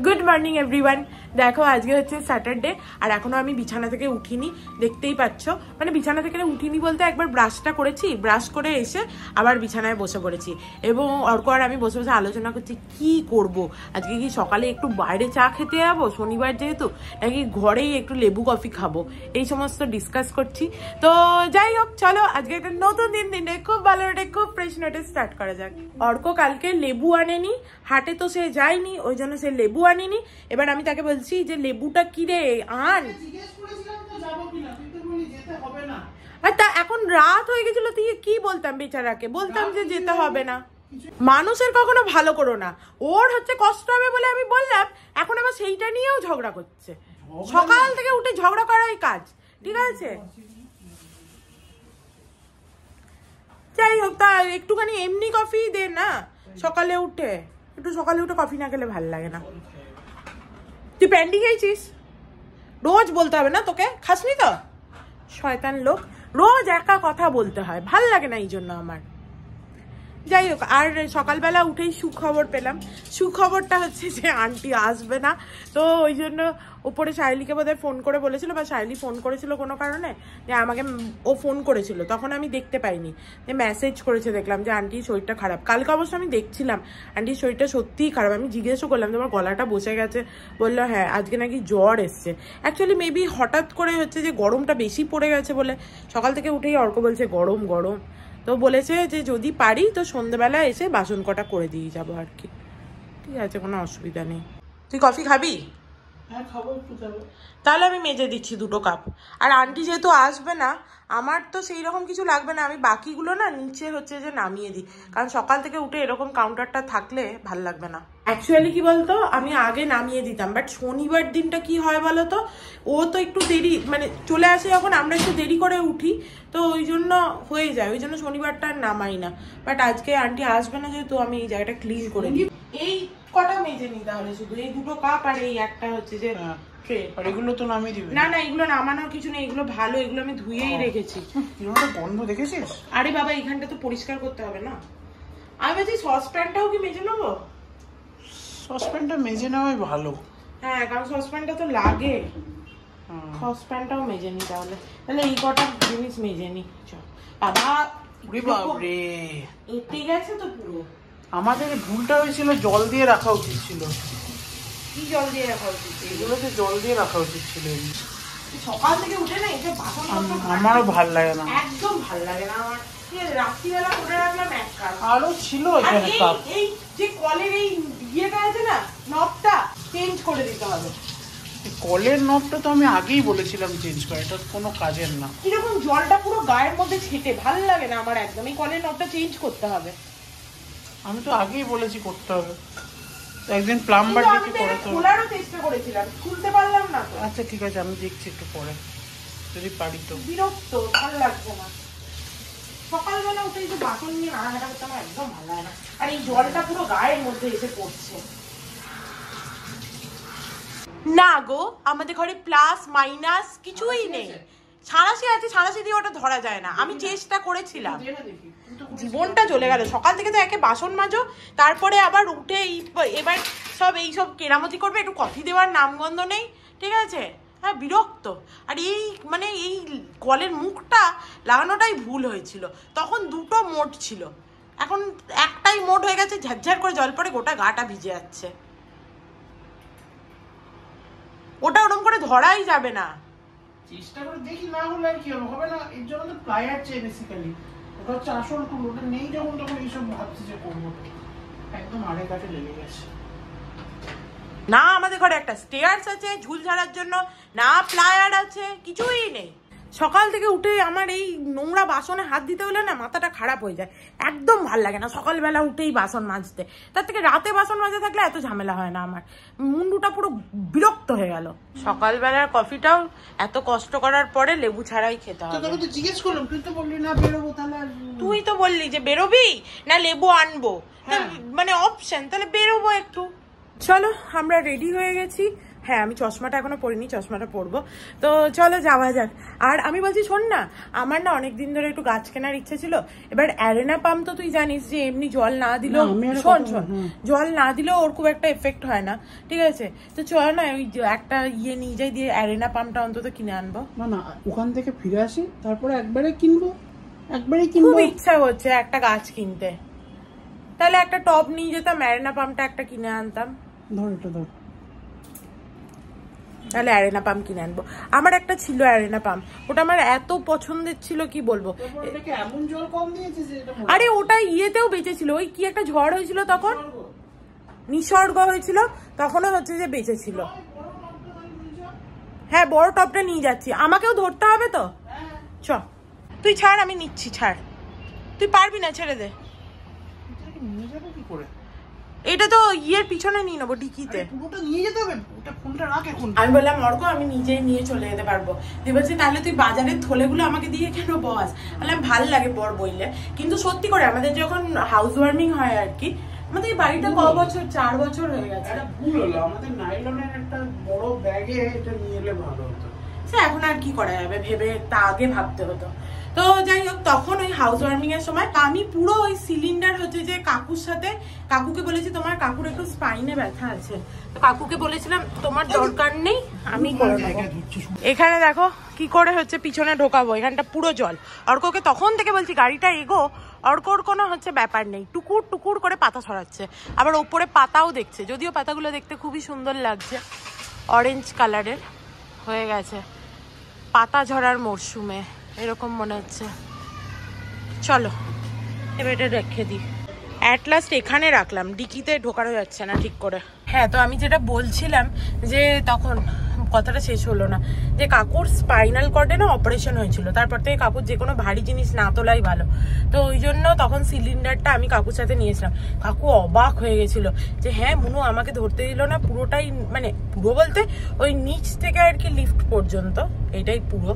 Good morning everyone. দেখো আজকে হচ্ছে স্যাটারডে আর এখনো আমি বিছানা থেকে উঠিনি, দেখতেই পাচ্ছ। মানে বিছানা থেকে উঠিনি বলতে একবার ব্রাশটা করেছি, ব্রাশ করে এসে আবার বিছানায় বসে পড়েছি এবং অর্ক আর আমি বসে বসে আলোচনা করছি কি করব আজকে। কি সকালে একটু বাইরে চা খেতে যাবো শনিবার যেহেতু, নাকি ঘরেই একটু লেবু কফি খাবো, এই সমস্ত ডিসকাস করছি। তো যাই হোক, চলো আজকে একটা নতুন দিনে খুব ভালো খুব ফ্রেশ নোটে স্টার্ট করা যাক। অর্ক কালকে লেবু আনেনি, হাটে তো সে যায়নি, ওই জন্য সে লেবু আনিনি। এবার আমি তাকে বলছি যে লেবুটা কি রে আন, আর তা এখন রাত হয়ে গেছিল, তুই কি বলতাম বেচারাকে, বলতাম যে যেতে হবে না। মানুষের কখনো ভালো করো না, ওর হচ্ছে কষ্ট হবে বলে আমি বললাম, এখন আবার সেইটা নিয়েও ঝগড়া করছে। সকাল থেকে উঠে ঝগড়া করাই কাজ, ঠিক আছে। যাই হোক, তা একটুখানি এমনি কফি দে না, সকালে উঠে একটু সকালে উঠে কফি না খেলে ভাল লাগে না। তুই প্যান্ডি খেয়েছিস? রোজ বলতে হবে না তোকে, খাসনি তো? শয়তান লোক, রোজ একা কথা বলতে হয়, ভাল লাগে না এই জন্য আমার। যাই হোক, আর সকালবেলা উঠেই সুখবর পেলাম। সুখবরটা হচ্ছে যে আন্টি আসবে না। তো ওই জন্য ওপরে সায়লীকে বোধহয় ফোন করে বলেছিল, বা সায়লী ফোন করেছিল কোনো কারণে, যে আমাকে ও ফোন করেছিল, তখন আমি দেখতে পাইনি, যে মেসেজ করেছে দেখলাম যে আন্টির শরীরটা খারাপ। কালকে অবশ্য আমি দেখছিলাম আন্টির শরীরটা সত্যিই খারাপ। আমি জিজ্ঞেসও করলাম তোমার গলাটা বসে গেছে, বললো হ্যাঁ আজকে নাকি জ্বর এসছে। অ্যাকচুয়ালি মেবি হঠাৎ করে হচ্ছে যে গরমটা বেশি পড়ে গেছে বলে, সকাল থেকে উঠেই অর্ক বলছে গরম গরম। তো বলেছে যে যদি পারি তো সন্ধ্যেবেলা এসে বাসন কটা করে দিয়ে যাবো আর কি। ঠিক আছে, কোনো অসুবিধা নেই। তুই কফি খাবি? হ্যাঁ খাবো, একটু যাবো। তাহলে আমি মেজে দিচ্ছি 2 কাপ। আর আন্টি যেহেতু আসবে না, আমার তো সেই রকম কিছু লাগবে না, আমি বাকিগুলো না নিচে হচ্ছে যে নামিয়ে দিই, কারণ সকাল থেকে উঠে এরকম কাউন্টারটা থাকলে ভাল লাগবে না। অ্যাকচুয়ালি কি বলতো, আমি আগে নামিয়ে দিতাম, বাট শনিবার দিনটা কি হয় বলতো, ও তো একটু দেরি মানে চলে আসে যখন, আমরা একটু দেরি করে উঠি, তো ওই জন্য হয়ে যায়, ওই জন্য শনিবারটা আর নামাই না। বাট আজকে আন্টি আসবে না যেহেতু, আমি এই জায়গাটা ক্লিন করে দিই। এই কটা মেজে নিই তাহলে, শুধু এই 2 কাপ আর এই একটা হচ্ছে যে ট্রে। আর এগুলো তো নামিয়ে দিবে না না, এগুলো নামানোর কিছু নেই, এগুলো ভালো, এগুলো আমি ধুয়েই রেখেছি। এগুলো গন্ধ দেখেছিস? আরে বাবা, এইখানটা তো পরিষ্কার করতে হবে না। আমি বলছি সসপ্যানটাও কি মেজে নেবো? সসপ্যানটা মেজে নেওয়াই ভালো। হ্যাঁ, কারণ সসপ্যানটা তো লাগে, সসপ্যানটাও মেজে নি তাহলে। তাহলে এই কটা জিনিস মেজে নি। বাবা বাবরে, এতে গেছে তো পুরো। আমাদের ভুলটা হয়েছিল, জল দিয়ে রাখা উচিত ছিল। কি জল দিয়ে রাখা উচিত? এগুলোতে জল দিয়ে রাখা উচিত ছিল। সকাল থেকে উঠে না এটা বাসন, আমারও ভাল লাগে না, একদম ভাল লাগে না আমার। রাত্রিবেলা করে রাখলাম এক কাপ, আরো ছিল এখানে কাপ। এই যে কলের এই ইয়েটা আছে না, নবটা চেঞ্জ করে দিতে হবে। কলের নবটা তো আমি আগেই বলেছিলাম চেঞ্জ করে, এটা কোনো কাজের না। কিরকম জলটা পুরো গায়ের মধ্যে ছেটে, ভাল লাগে না আমার একদম। এই কলের নবটা চেঞ্জ করতে হবে। আমি তো আগেই বলেছি করতে হবে, একদিন প্লাম্বার ডেকে করে তো। খোলারও চেষ্টা করেছিলাম, খুলতে পারলাম না তো। আচ্ছা ঠিক আছে, আমি দেখছি একটু পরে যদি পারি তো। বিরক্ত, ভালো লাগছে না। সকালবেলা উঠে এই যে বাসন নিয়ে নাড়াঘাটা করতে আমার একদম ভালো লাগে না। আর এই জলটা পুরো গায়ের মধ্যে এসে পড়ছে। না গো, আমাদের ঘরে প্লাস মাইনাস কিছুই নেই। ছাড়াশি আছে, ছাড়াশি দিয়ে ওটা ধরা যায় না। আমি চেষ্টা করেছিলাম, জীবনটা চলে গেল। সকাল থেকে তো একে বাসন মাজো, তারপরে আবার উঠে এবার সব এইসব কেরামতি করবে, একটু কফি দেওয়ার নামগন্ধ নেই, ঠিক আছে। হ্যাঁ, বিরক্ত। আর এই মানে এই কলের মুখটা লাগানোটাই ভুল হয়েছিল, তখন 2টো মোট ছিল, এখন একটাই মোট হয়ে গেছে, ঝরঝর করে জল পড়ে গোটা গাটা ভিজে যাচ্ছে। ওটা ওরকম করে ধরাই যাবে না। চেষ্টা করে দেখি, না হলে আর কি হবে না। এর জন্য তো প্লায়ার চাই বেসিক্যালি, ওটা হচ্ছে আসল টুল। ওটা নেই যখন, তখন এইসব ভাবছি যে করবো, একদম আড়ে কাটে লেগে গেছে। না আমাদের ঘরে একটা স্টেয়ার্স আছে ঝুল ঝাড়ার জন্য, না প্লায়ার আছে, কিছুই নেই। সকাল থেকে উঠে আমার এই নোংরা বাসনে হাত দিতে হলে না মাথাটা খারাপ হয়ে যায়, একদম ভাল লাগে না সকালবেলা উঠেই বাসন মাজতে। তার থেকে রাতে বাসন মাজতে থাকলে এত ঝামেলা হয় না আমার, মুন্ডুটা পুরো বিরক্ত হয়ে গেল। সকালবেলার কফিটাও এত কষ্ট করার পরে লেবু ছাড়াই খেতে হবে। তোকে তো জিজ্ঞেস করলাম, তুই তো বললি না বেরোবো, তাহলে তুই তো বললি যে বেরোবি না লেবু আনবো, মানে অপশন, তাহলে বেরোবো একটু। চলো আমরা রেডি হয়ে গেছি, হ্যাঁ আমি চশমাটা এখনো পরিনি, চশমাটা পরবো। তো চলো যাওয়া যাক। আর আমি বলছি শোন না, আমার না অনেকদিন ধরে একটু গাছ কেনার ইচ্ছে ছিল। এবার অ্যারেনা পাম্প তো তুই জানিস যে এমনি জল না দিলেও, শোন জল না দিলেও ওর খুব একটা এফেক্ট হয় না, ঠিক আছে? তো চল না ওই একটা নিয়ে যাই, দিয়ে অ্যারেনা পাম্পটা অন্তত কিনে আনবো। না ওখান থেকে ফিরে আসি, তারপরে একবারে কিনবো। খুব ইচ্ছা হচ্ছে একটা গাছ কিনতে, তাহলে একটা টব নিয়ে যেতাম, অ্যারেনা পাম্পটা একটা কিনে আনতাম। ধর এটা ধর, তাহলে অ্যারেনা পাম্প কিনে আনবো। আমার একটা ছিল অ্যারেনা পাম্প, ওটা আমার এত পছন্দের ছিল কি বলবো। আরে ওটা ইয়েতেও বেঁচেছিল, ওই কি একটা ঝড় হয়েছিল তখন, নিসর্গ হয়েছিল তখনও হচ্ছে যে বেঁচেছিল। হ্যাঁ বড় টপটা নিয়ে যাচ্ছি, আমাকেও ধরতে হবে তো। চ তুই ছাড়, আমি নিচ্ছি, ছাড়। তুই পারবি না, ছেড়ে দে। এটা তো ইয়ের পিছনে নিয়ে নেবো, ডিকিতে। আমি বললাম অর্ক আমি নিজেই নিয়ে চলে যেতে পারবো। তুই বলছি তাহলে তুই বাজারের থলেগুলো আমাকে দিয়ে কেন বস? বললাম ভাল লাগে বর বইলে, কিন্তু সত্যি করে আমাদের যখন হাউস ওয়ার্মিং হয় আর কি, আমাদের এই বাড়িটা ক বছর, 4 বছর হয়ে গেছে। ভুল হলো, আমাদের নাইলনের একটা বড় ব্যাগে এটা নিয়ে এলে ভালো হতো। এখন আর কি করা যাবে ভেবে, তা আগে ভাবতে হতো। তো যাই হোক, তখন ওই হাউস ওয়ার্মিং এর সময় আমি পুরো ওই সিলিন্ডার হচ্ছে যে কাকুর সাথে, কাকুকে বলেছি তোমার কাকুর একটু স্পাইনে ব্যথা আছে, তো কাকুকে বলেছিলাম তোমার দরকার নেই, আমি করে নেবো। এখানে দেখো কি করে হচ্ছে পিছনে ঢোকাবো, এখানটা পুরো জল। অর্ককে তখন থেকে বলছি গাড়িটা এগো, অর্কর কোনো হচ্ছে ব্যাপার নেই, টুকুর টুকুর করে পাতা ছড়াচ্ছে, আবার ওপরে পাতাও দেখছে, যদিও পাতাগুলো দেখতে খুবই সুন্দর লাগছে, অরেঞ্জ কালারের হয়ে গেছে, পাতা ঝরার মরশুমে এরকম মনে হচ্ছে। চলো এবার এটা রেখে দিই, অ্যাট লাস্ট এখানে রাখলাম, ডিকিতে ঢোকানো যাচ্ছে না ঠিক করে। হ্যাঁ তো আমি যেটা বলছিলাম যে তখন কথাটা শেষ হলো না, যে কাকুর স্পাইনাল কর্ডে না অপারেশন হয়েছিল, তারপর থেকে কাকুর যে কোনো ভারী জিনিস না তোলাই ভালো, তো ওই জন্য তখন সিলিন্ডারটা আমি কাকুর সাথে নিয়েছিলাম। কাকু অবাক হয়ে গেছিল যে হ্যাঁ মুনু আমাকে ধরতে দিল না, পুরোটাই মানে পুরো বলতে ওই নিচ থেকে আর কি লিফট পর্যন্ত, এটাই পুরো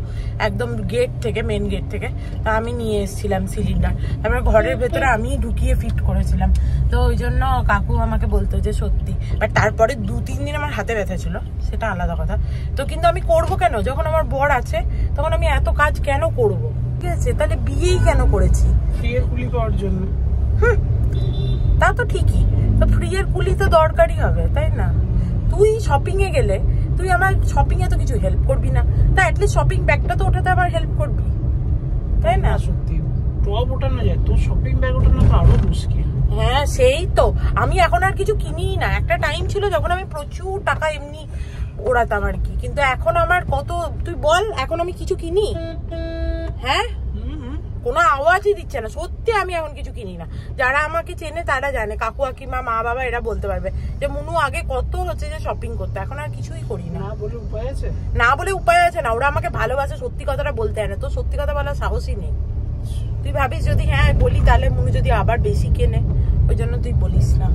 একদম গেট থেকে, মেন গেট থেকে, তা আমি নিয়ে এসেছিলাম সিলিন্ডার, তারপরে ঘরের ভেতরে আমি ঢুকিয়ে ফিট করেছিলাম। তো ওই জন্য কাকু আমাকে বলতো যে সত্যি, বাট তারপরে 2-3 দিন আমার হাতে ব্যথা ছিল, সেটা আলাদা কথা। তো কিন্তু আমি করবো কেন, যখন আমার বর আছে তখন আমি এত কাজ কেন করব, ঠিক আছে? তাহলে বিয়েই কেন করেছি? ফ্রিয়ের কুলি পাওয়ার জন্য। তা তো ঠিকই, তো ফ্রিয়ের কুলি তো দরকারই হবে, তাই না? তুই শপিং এ গেলে তুই আমার শপিং এ তো কিছু হেল্প করবি না, তা অ্যাটলিস্ট শপিং ব্যাগটা তো ওঠাতে আমার হেল্প করবি, তাই না? সত্যি টপ ওঠানো যায়, তোর শপিং ব্যাগ ওঠানো তো আরো মুশকিল। হ্যাঁ সেই তো, আমি এখন আর কিছু কিনিই না। একটা টাইম ছিল যখন আমি প্রচুর টাকা এমনি ওড়াতাম আর কি, কিন্তু এখন আমার কত, তুই বল এখন আমি কিছু কিনি? হ্যাঁ কোনো আওয়াজই দিচ্ছে না, সত্যি আমি এখন কিছু কিনি না। যারা আমাকে চেনে তারা জানে, কাকু কাকিমা মা বাবা এরা বলতে পারবে যে মুনু আগে কত হচ্ছে যে শপিং করতে, এখন আর কিছুই করি না। না বলে উপায় আছে? না বলে উপায় আছে না, ওরা আমাকে ভালোবাসে, সত্যি কথাটা বলতে হয় না, তো সত্যি কথা বলার সাহসই নেই। তুই ভাবিস যদি হ্যাঁ বলি তাহলে মুনু যদি আবার বেশি কেনে, ওই জন্য তুই বলিস না।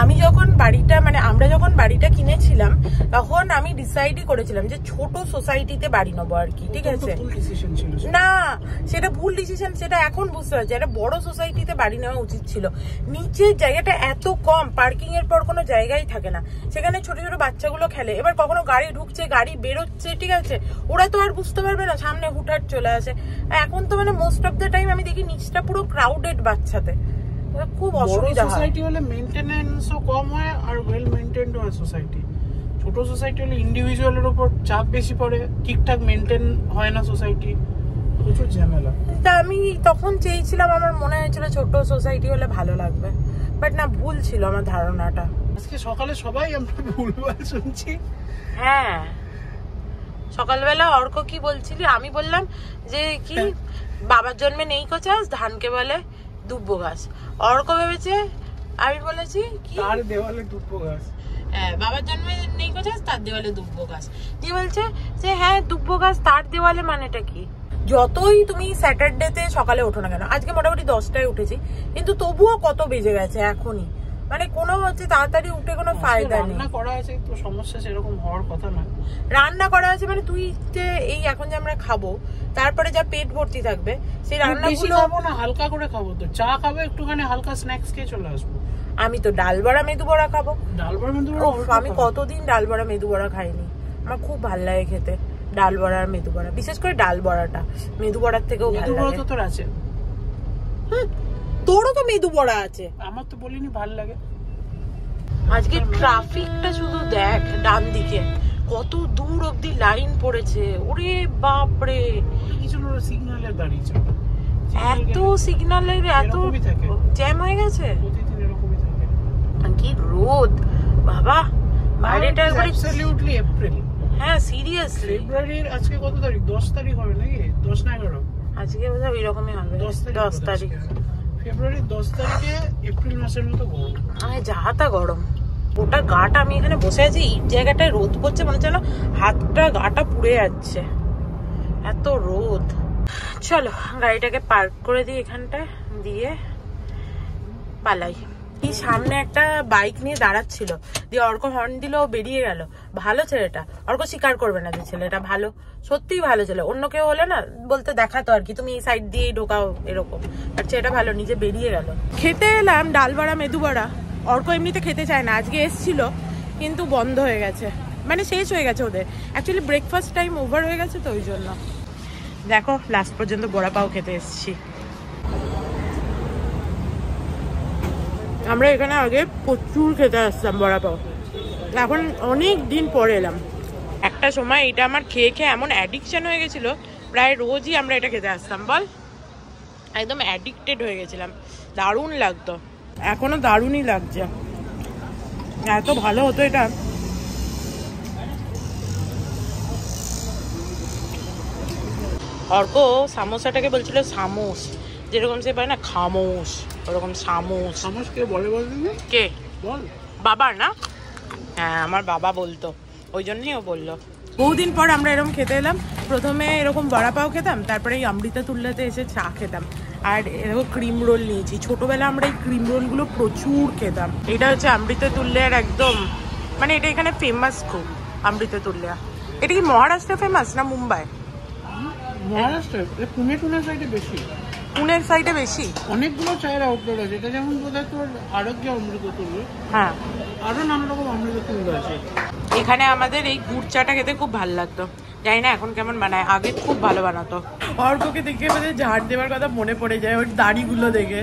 আমি যখন বাড়িটা মানে আমরা যখন বাড়িটা কিনেছিলাম তখন আমি ডিসাইডই করেছিলাম যে ছোট সোসাইটিতে বাড়ি নেবো আর কি, ঠিক আছে? না সেটা ভুল ডিসিশন, সেটা এখন বুঝতে পারছি, একটা বড় সোসাইটিতে বাড়ি নেওয়া উচিত ছিল। নিচের জায়গাটা এত কম, পার্কিং এর পর কোনো জায়গাই থাকে না, সেখানে ছোট ছোট বাচ্চাগুলো খেলে, এবার কখনো গাড়ি ঢুকছে গাড়ি বেরোচ্ছে, ঠিক আছে? ওরা তো আর বুঝতে পারবে না, সামনে হুটহাট চলে আসে। এখন তো মানে মোস্ট অফ দ্য টাইম আমি দেখি নিচটা পুরো ক্রাউডেড বাচ্চাতে, খুব অসুবিধা হয়। সোসাইটি হলে মেইনটেনেন্সও কম হয় আর ওয়েল মেইনটেইনড হয় সোসাইটি। ছোট সোসাইটি হলে ইন্ডিভিজুয়ালের উপর চাপ বেশি পড়ে, ঠিকঠাক মেইনটেইন হয় না সোসাইটি, প্রচুর ঝামেলা। তা আমি তখন চেয়েছিলাম, আমার মনে হয়েছিল ছোট সোসাইটি হলে ভালো লাগবে, বাট না ভুল ছিল আমার ধারণাটা। আজকে সকালে সবাই আমরা ভুলভাল শুনছি। হ্যাঁ সকালবেলা অর্ক কি বলছিলি, আমি বললাম যে কি বাবার জন্মে নেই কোচাস, ধানকে বলে দুব্বো গাছ। অর্ক ভেবেছে আমি বলেছি কি তার দেওয়ালে দুব্বো গাছ, হ্যাঁ বাবার জন্মে নেই কোচাস তার দেওয়ালে দুব্বো গাছ। দিয়ে বলছে যে হ্যাঁ দুব্বো গাছ তার দেওয়ালে মানেটা কি? যতই তুমি স্যাটারডেতে সকালে ওঠো না কেন, আজকে মোটামুটি 10টায় উঠেছি, কিন্তু তবুও কত বেজে গেছে এখনই, মানে কোনো হচ্ছে তাড়াতাড়ি উঠে কোনো ফায়দা নেই। রান্না করা আছে তো সমস্যা সেরকম হওয়ার কথা না। রান্না করা আছে মানে তুই যে এই এখন যে আমরা খাবো তারপরে যা পেট ভর্তি থাকবে সেই রান্নাগুলো খাবো না, হালকা করে খাবো। তো চা খাবো, একটুখানি হালকা স্ন্যাক্স খেয়ে চলে আসবো। আমি তো ডাল বড়া মেদু বড়া খাবো। ডাল বড়া মেদু বড়া আমি কতদিন ডাল বড়া মেদু বড়া খাইনি, আমার খুব ভালো লাগে খেতে ডাল বড়া আর মেদু বড়া, বিশেষ করে ডাল বড়াটা মেদু বড়ার থেকেও ভালো লাগে। তোর আছে? তোরও তো মেদু বড়া আছে। আমার তো বলিনি ভালো লাগে। আজকে ট্রাফিকটা শুধু দেখ, ডান দিকে কত দূর অব্দি লাইন পড়েছে, ওরে বাপরে। কিছু সিগন্যালের দাঁড়িয়েছে, এত সিগন্যালের এত জ্যাম হয়ে গেছে, কি রোদ বাবা। বাইরেটা একবারে অ্যাবসলিউটলি এপ্রিল। হ্যাঁ সিরিয়াসলি। ফেব্রুয়ারির আজকে কত তারিখ? 10 তারিখ হবে নাকি? 10 না 11? আজকে বোধহয় এরকমই হবে, 10 তারিখ। ফেব্রুয়ারির 10 তারিখে এপ্রিল মাসের মতো গরম, মানে যাহাতা গরম। ওটা গাটা, আমি এখানে বসে আছি এই জায়গাটায়, রোদ পড়ছে, মনে হচ্ছে না হাতটা গাটা পুড়ে যাচ্ছে, এত রোদ। চলো গাড়িটাকে পার্ক করে দিই এখানটায়, দিয়ে পালাই। এই সামনে একটা বাইক নিয়ে দাঁড়াচ্ছিল, দিয়ে অর্ক হর্ন দিল, ও বেরিয়ে গেল। ভালো ছেলেটা, অর্ক স্বীকার করবে না যে ছেলেটা ভালো, সত্যিই ভালো ছেলে। অন্য কেউ হলে না বলতে দেখাতো আর কি, তুমি এই সাইড দিয়েই ঢোকাও এরকম, আর ছেলেটা ভালো, নিজে বেরিয়ে গেল। খেতে এলাম ডাল বড়া মেদু বড়া। অর্ক এমনিতে খেতে চায় না, আজকে এসছিল কিন্তু বন্ধ হয়ে গেছে, মানে শেষ হয়ে গেছে ওদের। অ্যাকচুয়ালি ব্রেকফাস্ট টাইম ওভার হয়ে গেছে তো ওই জন্য। দেখো লাস্ট পর্যন্ত বড়া পাও খেতে এসেছি। আমরা এখানে আগে প্রচুর খেতে আসতাম বড়া পাও, এখন অনেক দিন পরে এলাম। একটা সময় এটা আমার খেয়ে খেয়ে এমন অ্যাডিকশন হয়ে গেছিলো, প্রায় রোজই আমরা এটা খেতে আসতাম, বল একদম অ্যাডিক্টেড হয়ে গেছিলাম, দারুণ লাগতো, এখনো দারুণই লাগছে, এত ভালো হতো এটা। অর্ক সামোসাটাকে বলছিল সামোস, যেরকম সে পারে না খামোশ, ওরকম সামোস। সামোস কে বলে বলবি? কে বল? বাবার না? হ্যাঁ আমার বাবা বলতো, ওই জন্যই ও বললো। বহুদিন পর আমরা এরকম খেতে এলাম। প্রথমে এরকম বড়া পাও খেতাম, তারপরে এই অমৃতা তুল্লাতে এসে চা খেতাম, আর এরকম ক্রিম রোল নিয়েছি। ছোটবেলা আমরা এই ক্রিম রোলগুলো প্রচুর খেতাম। এটা হচ্ছে অমৃতা তুল্লার একদম, মানে এটা এখানে ফেমাস খুব অমৃতা তুল্লা। এটা কি মহারাষ্ট্রে ফেমাস না মুম্বাই? মহারাষ্ট্রে, পুনে টুনের সাইডে বেশি। পুনের সাইডে বেশি, অনেকগুলো চায়ের আউটলেট আছে। এটা যেমন বোধহয় তোর আরোগ্য অমৃত তুল্য, হ্যাঁ আরো নানা রকম অমৃত তুল্য আছে। এখানে আমাদের এই গুড় চাটা খেতে খুব ভালো লাগতো, জানি না এখন কেমন বানায়, আগে খুব ভালো বানাতো। অর্ককে দেখে আমাদের ঝাড় দেওয়ার কথা মনে পড়ে যায়, ওর দাড়িগুলো দেখে।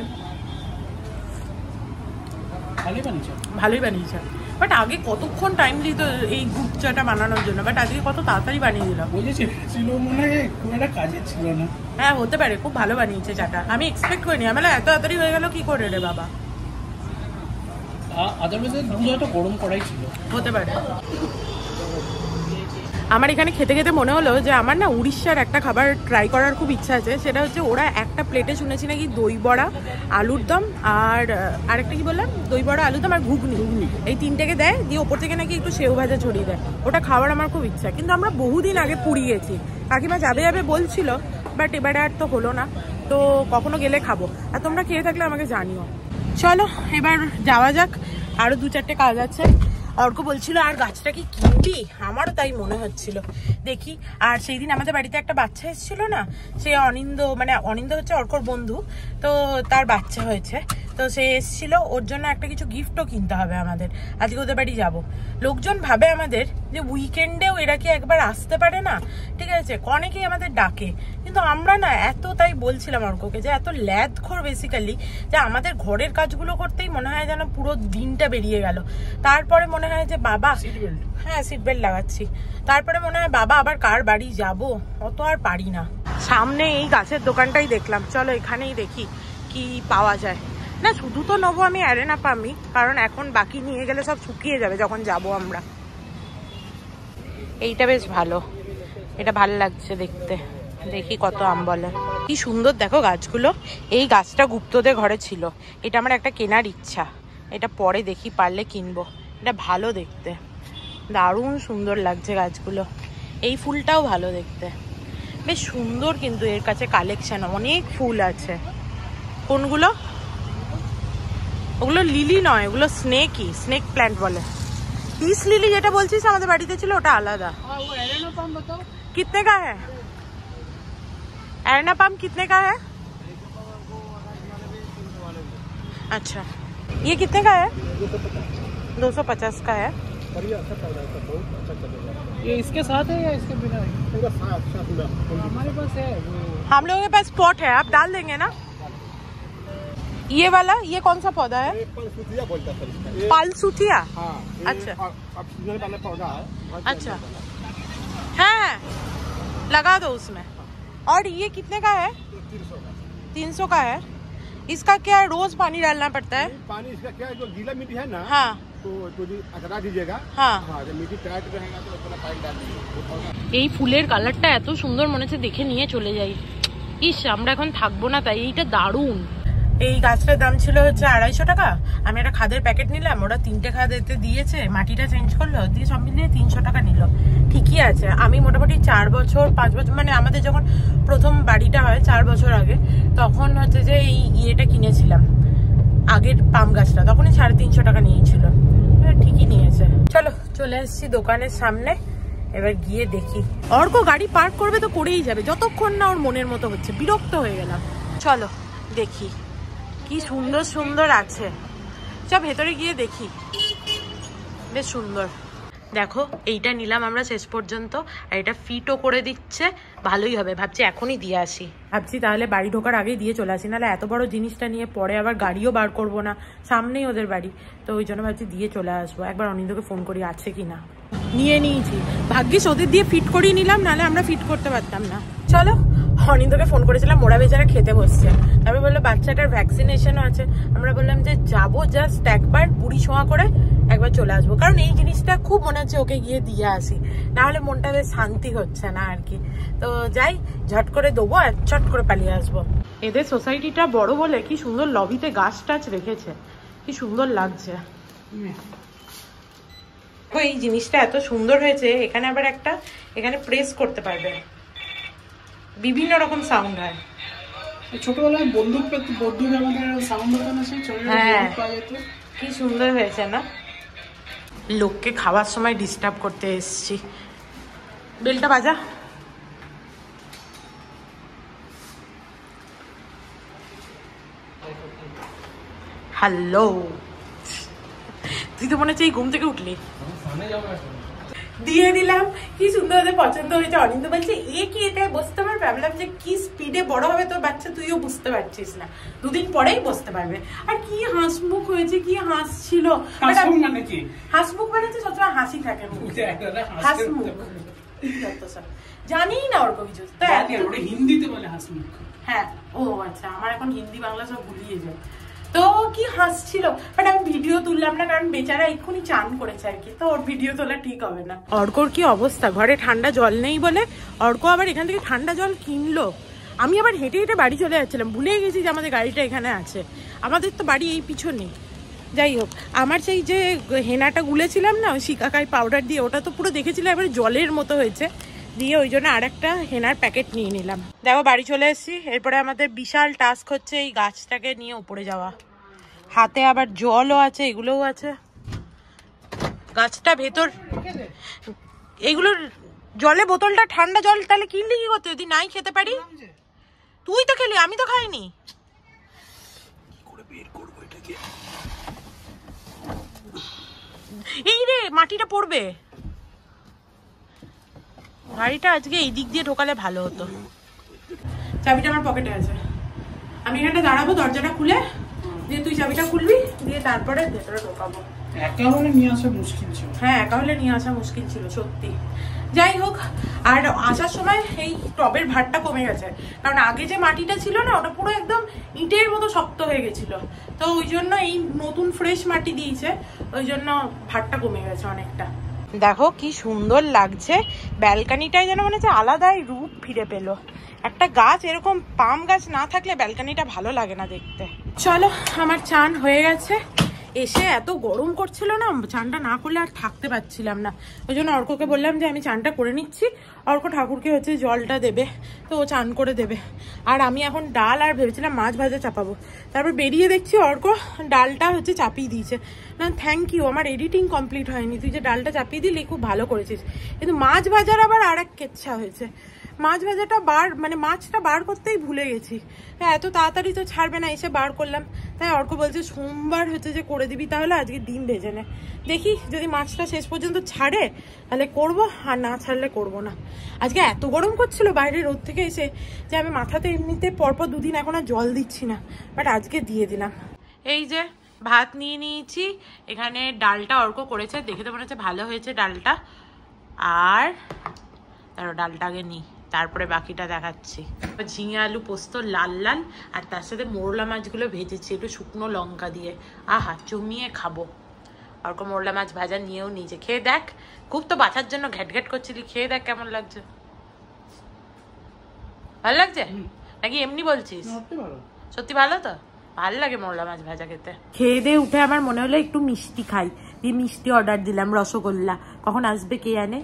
ভালোই বানিয়েছে, বাট আগে কতক্ষণ টাইম দিত এই গুড় চাটা বানানোর জন্য, বাট আজকে কত তাড়াতাড়ি বানিয়ে দিলাম। ছিল মনে হয় খুব একটা কাজের ছিল না। হ্যাঁ হতে পারে, খুব ভালো বানিয়েছে চাটা, আমি এক্সপেক্ট করিনি। আমার এত তাড়াতাড়ি হয়ে গেল কি করে রে বাবা। আদারওয়াইজ দুধ হয়তো গরম করাই ছিল, হতে পারে। আমার এখানে খেতে খেতে মনে হলো যে আমার না উড়িষ্যার একটা খাবার ট্রাই করার খুব ইচ্ছা আছে। সেটা হচ্ছে ওরা একটা প্লেটে শুনেছি নাকি দই বড়া, আলুর দম, আর আরেকটা কি বললাম, দই বড়া, আলুর দম আর ঘুগনি, এই তিনটেকে দেয়, দিয়ে ওপর থেকে নাকি একটু সেও ভাজা ছড়িয়ে দেয়। ওটা খাওয়ার আমার খুব ইচ্ছা, কিন্তু আমরা বহুদিন আগে পুরী গেছি, কাকিমা যাবে যাবে বলছিল, বাট এবারে আর তো হলো না। তো কখনো গেলে খাবো, আর তোমরা খেয়ে থাকলে আমাকে জানিও। চলো এবার যাওয়া যাক, আরো 2-4টে কাজ আছে। অর্ক বলছিল আর গাছটা কি কিনবি, আমারও তাই মনে হচ্ছিল, দেখি। আর সেই দিন আমাদের বাড়িতে একটা বাচ্চা এসেছিল না, সে অনিন্দ, মানে অনিন্দ হচ্ছে অর্কর বন্ধু, তো তার বাচ্চা হয়েছে, তো সে এসেছিল, ওর জন্য একটা কিছু গিফটও কিনতে হবে আমাদের। আজকে ওদের বাড়ি যাবো। লোকজন ভাবে আমাদের যে উইকেন্ডেও এরা কি একবার আসতে পারে না, ঠিক আছে, অনেকেই আমাদের ডাকে, কিন্তু আমরা না এত, তাই বলছিলাম অর্ককে যে এত ল্যাদখোর বেসিক্যালি, যে আমাদের ঘরের কাজগুলো করতেই মনে হয় যেন পুরো দিনটা বেরিয়ে গেল। তারপরে মনে হয় যে বাবা, হ্যাঁ সিট বেল্ট লাগাচ্ছি, তারপরে মনে হয় বাবা আবার কার বাড়ি যাব, অত আর পারি না। সামনে এই গাছের দোকানটাই দেখলাম, চলো এখানেই দেখি কি পাওয়া যায়। না শুধু তো নেবো আমি অ্যারেনা পামি, কারণ এখন বাকি নিয়ে গেলে সব শুকিয়ে যাবে যখন যাব আমরা। এইটা বেশ ভালো, এটা ভালো লাগছে দেখতে, দেখি কত আম বলে। কি সুন্দর দেখো গাছগুলো, এই গাছটা গুপ্তদের ঘরে ছিল, এটা আমার একটা কেনার ইচ্ছা, এটা পরে দেখি পারলে কিনবো। এটা ভালো দেখতে, দারুণ সুন্দর লাগছে গাছগুলো। এই ফুলটাও ভালো দেখতে, বেশ সুন্দর, কিন্তু এর কাছে কালেকশন অনেক ফুল আছে। কোনগুলো? ওগুলো লিলি নয়, ওগুলো স্নেকই, স্নেক প্ল্যান্ট বলে। পিস লিলি যেটা বলছিস আমাদের বাড়িতে ছিল ওটা আলাদা। कितने का है एरना पाम, कितने का है? अच्छा ये कितने का है? 250 का है। ये इसके साथ है या इसके बिना? पूरा साथ हमारे पास है। हम लोगों के पास पॉट है, आप डाल देंगे ना? ये वाला, ये कौन सा पौधा है? पालसूथिया बोलता है। पालसूथिया? हाँ, अच्छा वाला पौधा है। अच्छा है, लगा दो उसमें। और ये कितने का है? 300 का है। इसका क्या रोज पानी डालना पड़ता है? पानी इसका क्या है, जो गीला मिट्टी है ना, हाँ तो अकड़ा दीजिएगा। हाँ, जब मिट्टी टाइट रहेगा तो अपना पानी डाल दीजिए। এই ফুলের কালারটা এত সুন্দর মনে হচ্ছে দেখে নিয়ে চলে যাই। ইস, আমরা এখন থাকবো না তাই। এইটা দারুণ। এই গাছটার দাম ছিল হচ্ছে 250 টাকা। আমি একটা খাদের প্যাকেট নিলাম, ওরা 3টে খাদ এতে দিয়েছে, মাটিটা চেঞ্জ করলো, দিয়ে সব মিলিয়ে 300 টাকা নিল। ঠিকই আছে। আমি মোটামুটি 4 বছর 5 বছর, মানে আমাদের যখন প্রথম বাড়িটা হয় 4 বছর আগে, তখন হচ্ছে যে এই ইয়েটা কিনেছিলাম, আগের পাম গাছটা, তখনই 350 টাকা নিয়েছিল। ঠিকই নিয়েছে। চলো চলে এসেছি দোকানের সামনে, এবার গিয়ে দেখি। অর্ক গাড়ি পার্ক করবে তো করেই যাবে, যতক্ষণ না ওর মনের মতো হচ্ছে। বিরক্ত হয়ে গেলাম। চলো দেখি কি সুন্দর সুন্দর আছে। চল ভেতরে গিয়ে দেখি। বেশ সুন্দর। দেখো এইটা নিলাম আমরা শেষ পর্যন্ত, আর এটা ফিটও করে দিচ্ছে, ভালোই হবে। ভাবছি এখনই দিয়ে আসি। ভাবছি তাহলে বাড়ি ঢোকার আগেই দিয়ে চলে আসি, নাহলে এত বড় জিনিসটা নিয়ে পরে আবার গাড়িও বার করবো না, সামনেই ওদের বাড়ি। তো ওই জন্য ভাবছি দিয়ে চলে আসবো। একবার অনিন্দকে ফোন করি আছে কিনা। নিয়ে নিয়েছি, ভাগ্যিস ওদের দিয়ে ফিট করিয়ে নিলাম, নাহলে আমরা ফিট করতে পারতাম না। চলো, অনিন্দকে ফোন করেছিলাম, ওরা বেচারা খেতে বসছে। তারপরে বললো বাচ্চাটার ভ্যাকসিনেশনও আছে। আমরা বললাম যে যাবো জাস্ট একবার বুড়ি ছোঁয়া করে একবার চলে আসবো, কারণ এই জিনিসটা খুব মনে হচ্ছে ওকে গিয়ে দিয়ে আসি, না হলে মনটা বেশ শান্তি হচ্ছে না আর কি। তো যাই, ঝট করে দেবো আর চট করে পালিয়ে আসবো। এদের সোসাইটিটা বড় বলে কি সুন্দর লবিতে গাছ টাছ রেখেছে, কি সুন্দর লাগছে। এই জিনিসটা এত সুন্দর হয়েছে, এখানে আবার একটা, এখানে প্রেস করতে পারবে, বিভিন্ন রকম সাউন্ড হয়। ছোটবেলায় বন্দুক আমাদের সাউন্ড দোকান আছে, হ্যাঁ কি সুন্দর হয়েছে না। লোককে খাওয়ার সময় ডিস্টার্ব করতে এসছি। বেলটা বাজা। হ্যালো, তুই তো মনে হচ্ছে এই ঘুম থেকে উঠলি। দিয়ে দিলাম, কি সুন্দর ওদের পছন্দ হয়েছে। অনিন্দ বলছে এ কি এটা বসতে পারবে? ভাবলাম যে কি স্পিডে বড় হবে তোর বাচ্চা, তুইও বুঝতে পারছিস না, 2 দিন পরেই বসতে পারবে। আর কি হাসমুখ হয়েছে, কি হাসছিল। হাসমুখ মানে হচ্ছে সবসময় হাসি থাকে, হাসমুখ জানি না ওর কিছু। হিন্দিতে বলে হাসমুখ। হ্যাঁ, ও আচ্ছা, আমার এখন হিন্দি বাংলা সব ভুলিয়ে যায়। তো কি হাসছিল, বাট আমি ভিডিও তুললাম না, কারণ বেচারা এক্ষুনি চান করেছে আর কি, তো ওর ভিডিও তোলা ঠিক হবে না। অর্কর কি অবস্থা, ঘরে ঠান্ডা জল নেই বলে অর্ক আবার এখান থেকে ঠান্ডা জল কিনলো। আমি আবার হেঁটে হেঁটে বাড়ি চলে যাচ্ছিলাম, ভুলে গেছি যে আমাদের গাড়িটা এখানে আছে। আমাদের তো বাড়ি এই পিছনে। যাই হোক, আমার সেই যে হেনাটা গুলেছিলাম না ওই শিকাকাই পাউডার দিয়ে, ওটা তো পুরো দেখেছিলাম এবার জলের মতো হয়েছে, দিয়ে ওই জন্য আর একটা হেনার প্যাকেট নিয়ে নিলাম। দেখো বাড়ি চলে এসেছি। এরপরে আমাদের বিশাল টাস্ক হচ্ছে এই গাছটাকে নিয়ে উপরে যাওয়া। হাতে আবার জলও আছে, এগুলোও আছে। গাছটা ভেতর, এগুলোর জলে বোতলটা ঠান্ডা জল তাহলে কিনলি কি করতে যদি নাই খেতে পারি? তুই তো খেলি, আমি তো খাইনি। এই রে, মাটিটা পড়বে। গাড়িটা আজকে এই দিক দিয়ে ঢোকালে ভালো হতো। চাবিটা আমার পকেটে আছে, আমি এখানটা দাঁড়াবো, দরজাটা খুলে দিয়ে তুই চাবিটা খুলবি, দিয়ে তারপরে ভেতরে ঢোকাবো। একা হলে নিয়ে আসা মুশকিল ছিল। হ্যাঁ, একা হলে নিয়ে আসা মুশকিল ছিল সত্যি। যাই হোক, আর আসার সময় এই টবের ভারটা কমে গেছে, কারণ আগে যে মাটিটা ছিল না ওটা পুরো একদম ইটের মতো শক্ত হয়ে গেছিল, তো ওই জন্য এই নতুন ফ্রেশ মাটি দিয়েছে, ওই জন্য ভারটা কমে গেছে অনেকটা। দেখো কি সুন্দর লাগছে, ব্যালকানিটাই যেন মনে হচ্ছে আলাদাই রূপ ফিরে পেলো। একটা গাছ এরকম পাম গাছ না থাকলে ব্যালকানিটা ভালো লাগে না দেখতে। চলো, আমার চান হয়ে গেছে। এসে এত গরম করছিল না, চানটা না করলে আর থাকতে পারছিলাম না, ওই জন্য অর্ককে বললাম যে আমি চানটা করে নিচ্ছি, অর্ক ঠাকুরকে হচ্ছে জলটা দেবে, তো ও চান করে দেবে। আর আমি এখন ডাল আর ভেবেছিলাম মাছ ভাজা চাপাবো, তারপর বেরিয়ে দেখছি অর্ক ডালটা হচ্ছে চাপিয়ে দিয়েছে। না থ্যাংক ইউ, আমার এডিটিং কমপ্লিট হয়নি, তুই যে ডালটা চাপিয়ে দিলি খুব ভালো করেছিস, কিন্তু মাছ ভাজার আবার আর এক কেচ্ছা হয়েছে। মাছ ভাজাটা মাছটা বার করতেই ভুলে গেছি। এত তাড়াতাড়ি তো ছাড়বে না, এসে বার করলাম। তাই অর্ক বলছে সোমবার হচ্ছে যে করে দিবি, তাহলে আজকে ডিম ভেজে নে। দেখি যদি মাছটা শেষ পর্যন্ত ছাড়ে তাহলে করবো, আর না ছাড়লে করবো না। আজকে এত গরম করছিল বাইরে রোদ থেকে এসে যে আমি মাথাতে এমনিতে পরপর 2 দিন এখন আর জল দিচ্ছি না, বাট আজকে দিয়ে দিলাম। এই যে ভাত নিয়ে নিয়েছি, এখানে ডালটা অর্ক করেছে, দেখে তো মনে হচ্ছে ভালো হয়েছে ডালটা। আর ডালটা আগে নিই, তারপরে বাকিটা দেখাচ্ছি। ঝিঙে আলু পোস্ত লাল লাল, আর তার সাথে মোরলা মাছগুলো ভেজেছি একটু শুকনো লঙ্কা দিয়ে। আহা, জমিয়ে খাবো। অর্ক মোরলা মাছ ভাজা নিয়েও নিজে খেয়ে দেখ। খুব তো বাঁচার জন্য ঘ্যাট ঘ্যাট করছিলি, খেয়ে দেখ কেমন লাগছে। ভালো লাগছে নাকি এমনি বলছিস? সত্যি ভালো তো? ভালো লাগে মোরলা মাছ ভাজা খেতে। খেয়ে দিয়ে উঠে আমার মনে হলো একটু মিষ্টি খাই, দিয়ে মিষ্টি অর্ডার দিলাম, রসগোল্লা। কখন আসবে কে জানে।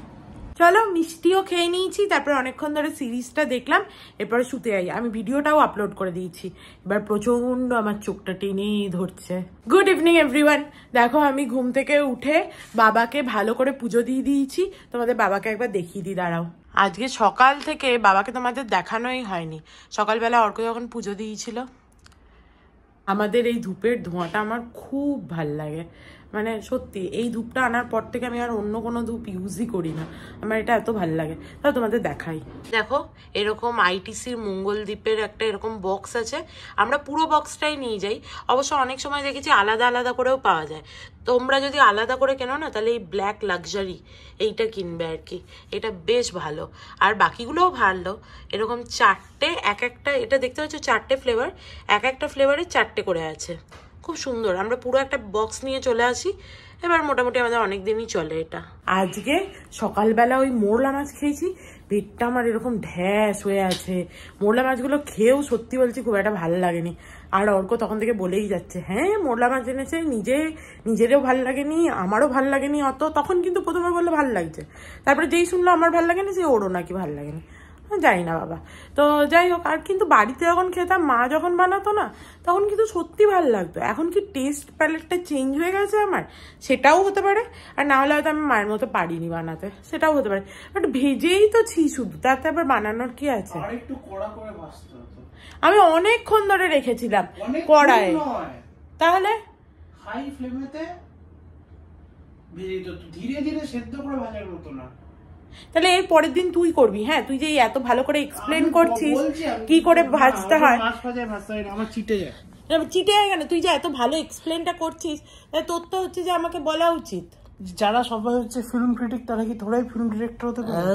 চলো মিষ্টিও খেয়ে নিয়েছি, তারপরে অনেকক্ষণ ধরে সিরিজটা দেখলাম, এরপরে শুতে যাই। আমি ভিডিওটাও আপলোড করে দিয়েছি। এবার প্রচন্ড আমার চোখটা টেনে ধরছে। Good evening everyone. দেখো আমি ঘুম থেকে উঠে বাবাকে ভালো করে পুজো দিয়ে দিয়েছি। তোমাদের বাবাকে একবার দেখিয়ে দিই, দাঁড়াও। আজকে সকাল থেকে বাবাকে তোমাদের দেখানোই হয়নি। সকালবেলা অর্ক যখন পুজো দিয়েছিল, আমাদের এই ধূপের ধোঁয়াটা আমার খুব ভাল লাগে। মানে সত্যি এই ধূপটা আনার পর থেকে আমি আর অন্য কোনো ধূপ ইউজই করি না, আমার এটা এত ভাল লাগে। তাহলে তোমাদের দেখাই। দেখো এরকম আইটিসির মঙ্গলদ্বীপের একটা এরকম বক্স আছে, আমরা পুরো বক্সটাই নিয়ে যাই। অবশ্য অনেক সময় দেখেছি আলাদা আলাদা করেও পাওয়া যায়। তোমরা যদি আলাদা করে কেনো না, তাহলে এই ব্ল্যাক লাক্সারি এইটা কিনবে আর কি, এটা বেশ ভালো। আর বাকিগুলোও ভালো। এরকম 4টে, এক একটা, এটা দেখতে পাচ্ছ 4টে ফ্লেভার, এক একটা ফ্লেভারে 4টে করে আছে, খুব সুন্দর। আমরা পুরো একটা বক্স নিয়ে চলে আসি, এবার মোটামুটি আমাদের অনেক দিনই চলে এটা। আজকে সকালবেলা ওই মোরলা মাছ খেয়েছি, পেটটা আমার এরকম ঢ্যাস হয়ে আছে। মোরলা মাছগুলো খেয়েও সত্যি বলছি খুব একটা ভালো লাগেনি। আর অর্ক তখন থেকে বলেই যাচ্ছে, হ্যাঁ মোরলা মাছ এনেছে, নিজেরও ভাল লাগেনি, আমারও ভাল লাগেনি অত। তখন কিন্তু প্রথমে বললে ভাল লাগছে, তারপরে যেই শুনলো আমার ভাল লাগেনি, সে ওরও নাকি ভাল লাগেনি, যাই না বাবা। তো যাই হোক, আর কিন্তু বাড়িতে যখন খেতাম, মা যখন বানাতো না, তখন কিন্তু সত্যি ভালো লাগতো। এখন কি টেস্ট প্যালেটটা চেঞ্জ হয়ে গেছে আমার, সেটাও হতে পারে। আর না হলে হয়তো আমি মায়ের মতো পারিনি বানাতে, সেটাও হতে পারে। বাট ভেজেই তো ছি শুধু, তাতে আবার বানানোর কি আছে? আমি অনেকক্ষণ ধরে রেখেছিলাম কড়াইয়ে, তাহলে হাই ফ্লেমেতে ধীরে ধীরে সেদ্ধ করে ভাজার মতো না। তাহলে এর পরের দিন তুই করবি। হ্যাঁ, তুই যে এত ভালো করে এক্সপ্লেন করছিস কি করে ভাজতে হয়। আমার চিটে যায়। চিটে যায় কেন? তুই যে এত ভালো এক্সপ্লেনটা করছিস, তোর তো হচ্ছে যে আমাকে বলা উচিত। যারা সবাই হচ্ছে ফিল্ম ক্রিটিক, তারা কি থোড়াই ফিল্ম ডিরেক্টর হতে পারে?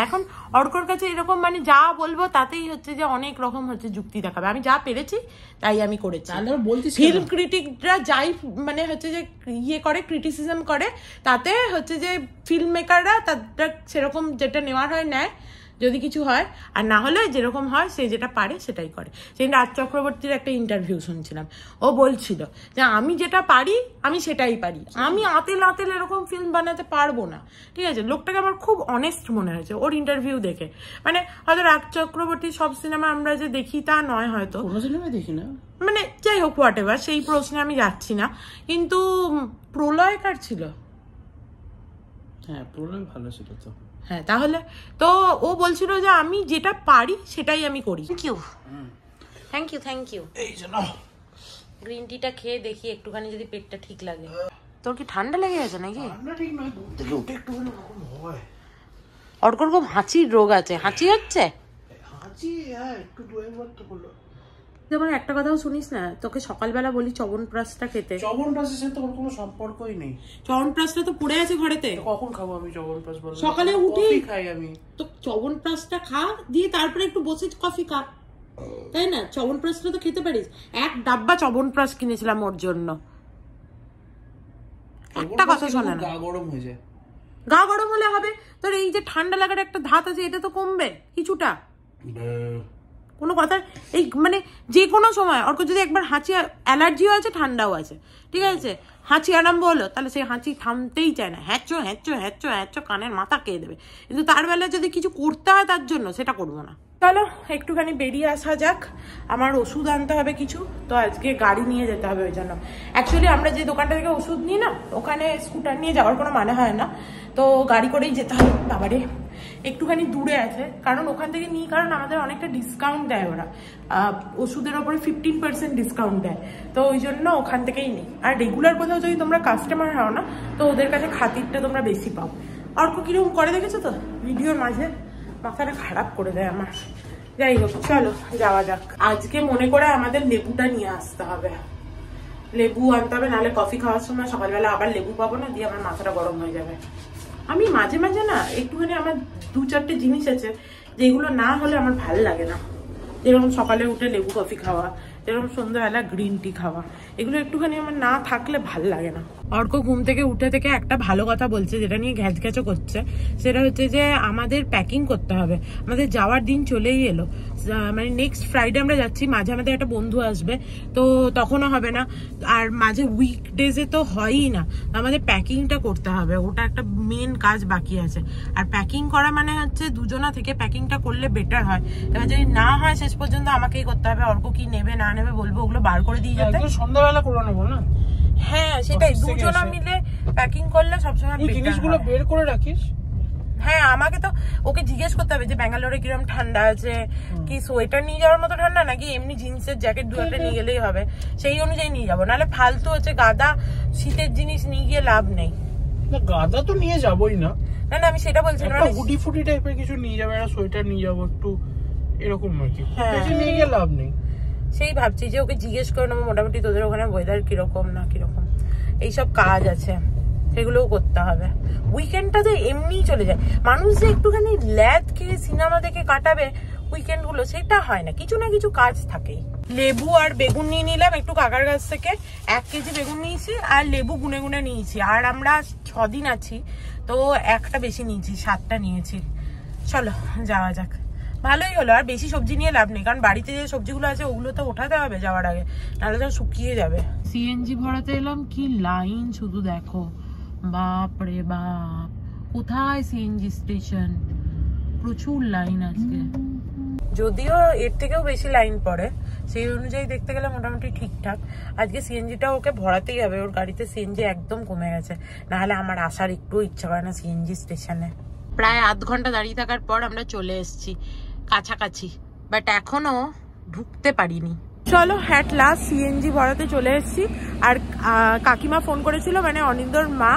এখন অর্কর কাছে এরকম মানে যা বলবো তাতেই হচ্ছে যে অনেক রকম হচ্ছে যুক্তি দেখাবে। আমি যা পেরেছি তাই আমি করেছি। ফিল্ম ক্রিটিকরা যাই মানে হচ্ছে যে ইয়ে করে, ক্রিটিসিজম করে, তাতে হচ্ছে যে ফিল্ম মেকাররা তাদের সেরকম যেটা নেওয়ার হয় নেয় যদি কিছু হয়, আর না হলে যেরকম হয় সে যেটা পারে সেটাই করে। সেই রাজ চক্রবর্তীর একটা ইন্টারভিউ শুনছিলাম, ও বলছিল যে আমি যেটা পারি আমি সেটাই পারি, আমি আতেল আতেল এরকম ফিল্ম বানাতে পারবো না। ঠিক আছে, লোকটাকে আমার খুব অনেস্ট মনে হয়েছে ওর ইন্টারভিউ দেখে। মানে হয়তো রাজ চক্রবর্তীর সব সিনেমা আমরা যে দেখি তা নয়, হয়তো দেখি না, মানে যাই হোক হোয়াট এভার, সেই প্রশ্নে আমি যাচ্ছি না। কিন্তু প্রলয় কার ছিল? হ্যাঁ, প্রলয় ভালো ছিল তো। হ্যাঁ, তাহলে তো ও বলছিল যে আমি যেটা পারি সেটাই আমি করি। Thank you. এই জন্য গ্রিন টিটা খেয়ে দেখি একটুখানি যদি পেটটা ঠিক লাগে। তোর কি ঠান্ডা লেগে গেছে নাকি? ঠিক নয়, ঘুম থেকে উঠে একটুখানি হয়। অর্কর খুব হাঁচির রোগ আছে। হাঁচি হচ্ছে? হাঁচি, হ্যাঁ, একটু দুইবার তো হলো। যেমন একটা কথাও শুনিস না, তোকে সকালবেলা বলি চবনপ্রাশটা খেতে। চবনপ্রাশের সাথে তোর কোনো সম্পর্কই নেই। চবনপ্রাশটা তো পড়ে আছে ঘরেতে। কখন খাবো আমি চবনপ্রাশ? বল, সকালে উঠেই খাই আমি। তো চবনপ্রাশটা খা, দিয়ে তারপরে একটু বসে কফি খা, তাই না? চবনপ্রাশটা তো খেতে পারিস। 1 ডাব্বা চবনপ্রাশ কিনেছিলাম ওর জন্য। একটা কথা শোনে না, গা গরম হয়ে যায়। গা গরম হলে হবে, তোর এই যে ঠান্ডা লাগার একটা ধাত আছে, এটা তো কমবে কিছুটা। কোনো কথা, এই মানে যে কোনো সময় অর্ক যদি একবার হাঁচি, অ্যালার্জিও আছে ঠান্ডাও আছে, ঠিক আছে, হাঁচি আরম্ভ হলো, তাহলে সেই হাঁচি থামতেই চায় না, হ্যাঁচো হ্যাঁচো হ্যাঁচো হ্যাঁচো কানের মাথা খেয়ে দেবে। কিন্তু তার বেলায় যদি কিছু করতে হয় তার জন্য, সেটা করবো না। চলো একটুখানি বেরিয়ে আসা যাক, আমার ওষুধ আনতে হবে কিছু, তো আজকে গাড়ি নিয়ে যেতে হবে। ওই জন্য অ্যাকচুয়ালি আমরা যে দোকানটা থেকে ওষুধ নিই না, ওখানে স্কুটার নিয়ে যাওয়ার কোনো মানে হয় না, তো গাড়ি করেই যেতে হবে। বাবারে একটুখানি দূরে আছে, কারণ ওখান থেকে নিই, কারণ আমাদের অনেকটা ডিসকাউন্ট দেয় ওরা, ওষুধের ওপরে 15% ডিসকাউন্ট দেয়, তো ওই জন্য ওখান থেকেই নিই। আর রেগুলার কোথাও যদি তোমরা কাস্টমার হও না, তো ওদের কাছে খাতিরটা তোমরা বেশি পাও। অর্ক কিরকম করে দেখেছো তো ভিডিওর মাঝে, মাথাটা খারাপ করে দেয় আমার। যাই হোক, চলো যাওয়া যাক। আজকে মনে করে আমাদের লেবুটা নিয়ে আসতে হবে, লেবু আনতে হবে, নাহলে কফি খাওয়ার সময় সকালবেলা আবার লেবু পাবো না, দিয়ে আমার মাথাটা গরম হয়ে যাবে। আমি মাঝে মাঝে না একটুখানি, আমার 2-4টে জিনিস আছে যেগুলো না হলে আমার ভালো লাগে না, যেরকম সকালে উঠে লেবু কফি খাওয়া, যেরকম সন্ধ্যাবেলা গ্রিন টি খাওয়া, এগুলো একটুখানি আমার না থাকলে ভাল লাগে না। অর্ক ঘুম থেকে উঠে থেকে একটা ভালো কথা বলছে, যেটা নিয়ে ঘ্যাচঘ্যাচো করছে, সেটা হচ্ছে যে আমাদের প্যাকিং করতে হবে। আমাদের যাওয়ার দিন চলেই এলো, মানে নেক্সট ফ্রাইডে আমরা যাচ্ছি, মাঝে আমাদের একটা বন্ধু আসবে, তো তখনও হবে না, আর মাঝে উইকডেজে তো হয়ই না, আমাদের প্যাকিংটা করতে হবে, ওটা একটা মেন কাজ বাকি আছে। আর প্যাকিং করা মানে হচ্ছে দুজনা থেকে প্যাকিংটা করলে বেটার হয়। এবার যদি না হয় শেষ পর্যন্ত আমাকেই করতে হবে, অর্ক কি নেবে না নেবে বলবো, ওগুলো বার করে দিয়ে যেতে। সন্ধ্যাবেলা করে নেবো না? হ্যাঁ সেটাই, দুজনা মিলে প্যাকিং করলে সবসময় জিনিসগুলো বের করে রাখিস। হ্যাঁ, আমাকে তো ওকে জিজ্ঞেস করতে হবে যে ব্যাঙ্গালোরে কিরকম ঠান্ডা আছে, কি সোয়েটার নিয়ে যাওয়ার মতো ঠান্ডা, নাকি এমনি জিন্সের জ্যাকেট 2-একটা নিয়ে গেলেই হবে, সেই অনুযায়ী নিয়ে যাবো। নাহলে ফালতু হচ্ছে গাদা শীতের জিনিস নিয়ে গিয়ে লাভ নেই। গাদা তো নিয়ে যাবোই না, না না আমি সেটা বলছি না, হুডি ফুডি টাইপের কিছু নিয়ে যাবে, একটা সোয়েটার নিয়ে যাবো একটু এরকম আর কি, বেশি নিয়ে গিয়ে লাভ নেই। সেই ভাবছি যে ওকে জিজ্ঞেস করে নেবো মোটামুটি তোদের ওখানে ওয়েদার কিরকম না কিরকম, এইসব কাজ আছে সেগুলোও করতে হবে। উইকেন্ডটা তো এমনিই চলে যায়, মানুষ যে একটুখানি ল্যাদ খেয়ে সিনেমা দেখে কাটাবে উইকেন্ড গুলো, সেটা হয় না, কিছু না কিছু কাজ থাকেই। লেবু আর বেগুন নিয়ে নিলাম একটু কাকার কাছ থেকে, 1 কেজি বেগুন নিয়েছি আর লেবু গুনে গুনে নিয়েছি। আর আমরা 6 দিন আছি, তো একটা বেশি নিয়েছি, 7টা নিয়েছি। চলো যাওয়া যাক। ভালোই হলো, আর বেশি সবজি নিয়ে লাভ নেই, কারণ বাড়িতে যে সবজিগুলো আছে ওগুলো তো ওঠাতে হবে যাওয়ার আগে, নাহলে তো শুকিয়ে যাবে। সিএনজি ভরাতে এলাম, কি লাইন শুধু দেখো, বাপ রে বাপ, কোথায় সিএনজি স্টেশন, প্রচুর লাইন আজকে। যদিও এর থেকেও বেশি লাইন পড়ে, সেই অনুযায়ী দেখতে গেলে মোটামুটি ঠিকঠাক। আজকে সিএনজিটা ওকে ভরাতেই হবে, ওর গাড়িতে সিএনজি একদম কমে গেছে, নাহলে আমার আসার একটু ইচ্ছা করে না সিএনজি স্টেশনে। প্রায় আধ ঘন্টা দাঁড়িয়ে থাকার পর আমরা চলে এসেছি কাছাকাছি, বাট এখনো ঢুকতে পারিনি। চলো অ্যাট লাস্ট সিএনজি ভরাতে চলে এসেছি। আর কাকিমা ফোন করেছিল, মানে অনিন্দর মা,